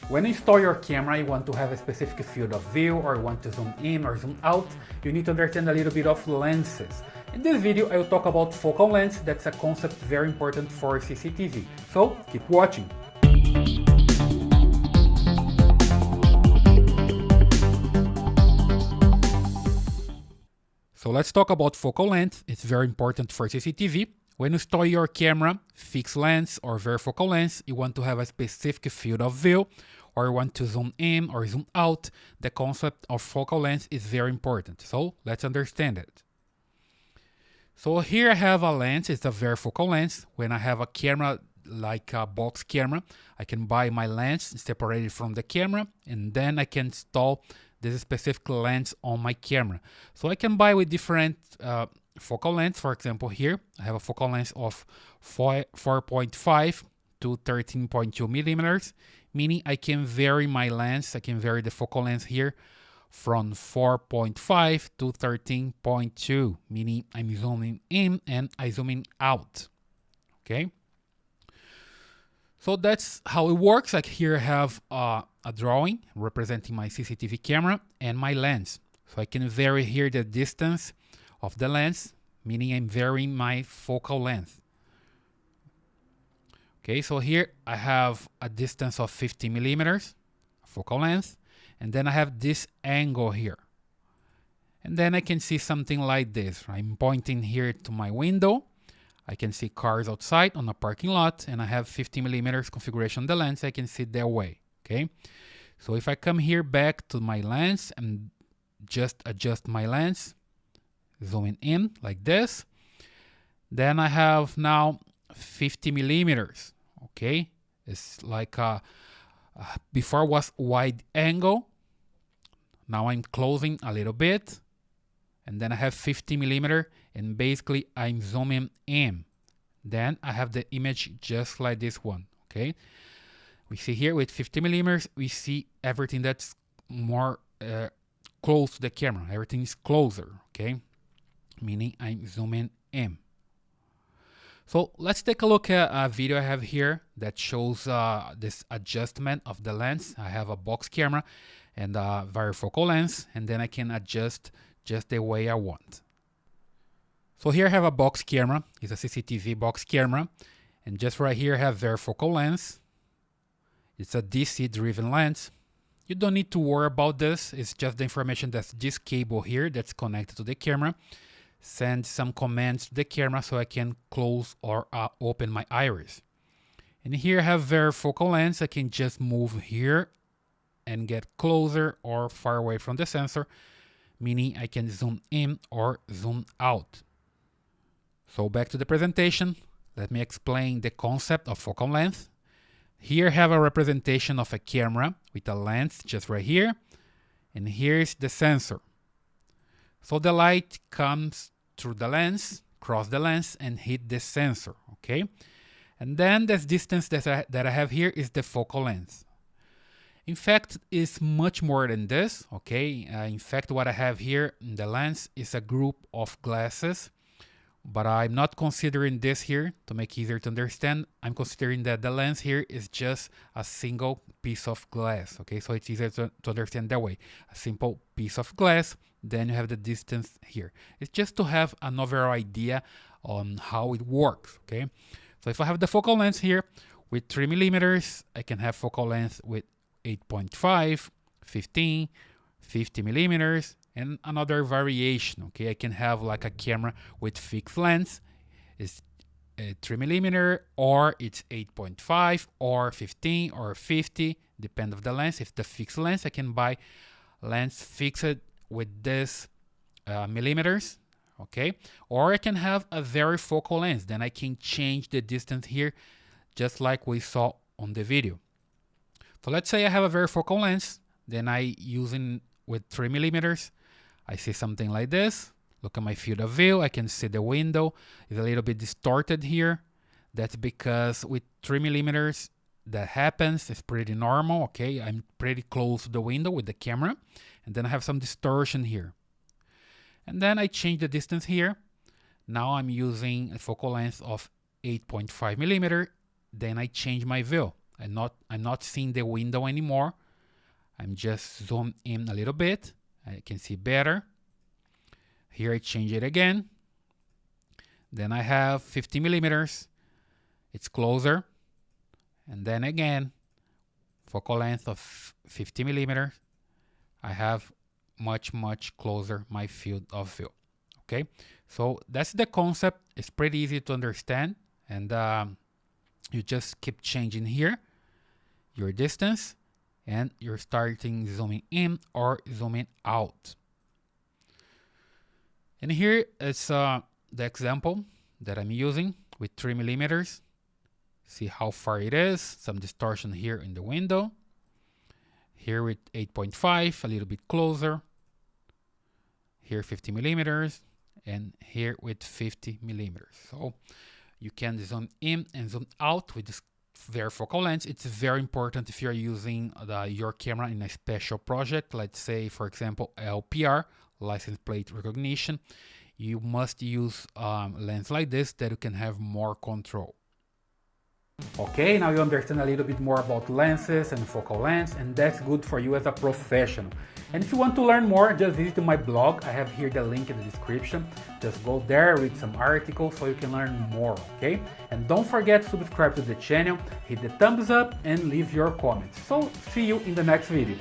When you install your camera, you want to have a specific field of view, or you want to zoom in or zoom out, you need to understand a little bit of lenses. In this video, I will talk about focal length. That's a concept very important for CCTV. So keep watching. So let's talk about focal length. It's very important for CCTV. When you install your camera, fixed lens or varifocal lens, you want to have a specific field of view, or you want to zoom in or zoom out. The concept of focal length is very important. So let's understand it. So here I have a lens, it's a varifocal lens. When I have a camera like a box camera, I can buy my lens separated from the camera, and then I can install this specific lens on my camera. So I can buy with different focal length. For example, here I have a focal length of 4.5 to 13.2 millimeters, meaning I can vary my lens, I can vary the focal length here from 4.5 to 13.2, meaning I'm zooming in and I zooming out, okay? So that's how it works. Like here I have a drawing representing my CCTV camera and my lens. So I can vary here the distance of the lens, meaning I'm varying my focal length. Okay, so here I have a distance of 50 millimeters focal length, and then I have this angle here. And then I can see something like this. I'm pointing here to my window. I can see cars outside on a parking lot, and I have 50 millimeters configuration of the lens. I can see their way, okay? So if I come here back to my lens and just adjust my lens, zooming in like this, then I have now 50 millimeters, okay? It's like before was wide angle. Now I'm closing a little bit, and then I have 50 millimeter, and basically I'm zooming in. Then I have the image just like this one, okay? We see here with 50 millimeters, we see everything that's more close to the camera. Everything is closer, okay? Meaning I'm zooming in. So let's take a look at a video I have here that shows this adjustment of the lens. I have a box camera and a varifocal lens, and then I can adjust just the way I want. So here I have a box camera. It's a CCTV box camera, and just right here I have varifocal lens. It's a DC driven lens. You don't need to worry about this. It's just the information that's this cable here that's connected to the camera. Send some commands to the camera so I can close or open my iris. And here I have varifocal lens. I can just move here and get closer or far away from the sensor, meaning I can zoom in or zoom out. So back to the presentation. Let me explain the concept of focal length. Here I have a representation of a camera with a lens just right here, and here's the sensor. So the light comes through the lens, cross the lens, and hit the sensor, okay? And then this distance that I have here is the focal length. In fact, it's much more than this, okay? In fact, what I have here in the lens is a group of glasses, but I'm not considering this here to make it easier to understand. I'm considering that the lens here is just a single piece of glass, okay? So it's easier to understand that way. A simple piece of glass, then you have the distance here. It's just to have an overall idea on how it works, okay? So if I have the focal length here with 3 millimeters, I can have focal length with 8.5, 15, 50 millimeters, and another variation, okay? I can have like a camera with fixed lens, it's 3 millimeter, or it's 8.5, or 15, or 50, depend of the lens. If the fixed lens, I can buy lens fixed with this millimeters, okay? Or I can have a varifocal lens, then I can change the distance here, just like we saw on the video. So let's say I have a varifocal lens, then I using with 3 millimeters, I see something like this. Look at my field of view. I can see the window is a little bit distorted here. That's because with 3 millimeters, that happens. It's pretty normal, okay? I'm pretty close to the window with the camera. And then I have some distortion here. And then I change the distance here. Now I'm using a focal length of 8.5 millimeter. Then I change my view. I'm not seeing the window anymore. I'm just zoom in a little bit. I can see better. Here I change it again. Then I have 50 millimeters. It's closer. And then again, focal length of 50 millimeters. I have much closer my field of view. Okay, so that's the concept. It's pretty easy to understand, and you just keep changing here your distance, and you're starting zooming in or zooming out. And here is the example that I'm using with 3 millimeters. See how far it is. Some distortion here in the window. Here with 8.5, a little bit closer. Here 50 millimeters, and here with 50 millimeters. So you can zoom in and zoom out with this varifocal lens. It's very important if you're using your camera in a special project. Let's say, for example, LPR, license plate recognition. You must use lens like this that you can have more control. Okay, now you understand a little bit more about lenses and focal lengths, and that's good for you as a professional. And if you want to learn more, just visit my blog. I have here the link in the description. Just go there, read some articles so you can learn more, okay? And don't forget to subscribe to the channel, hit the thumbs up, and leave your comments. So, see you in the next video.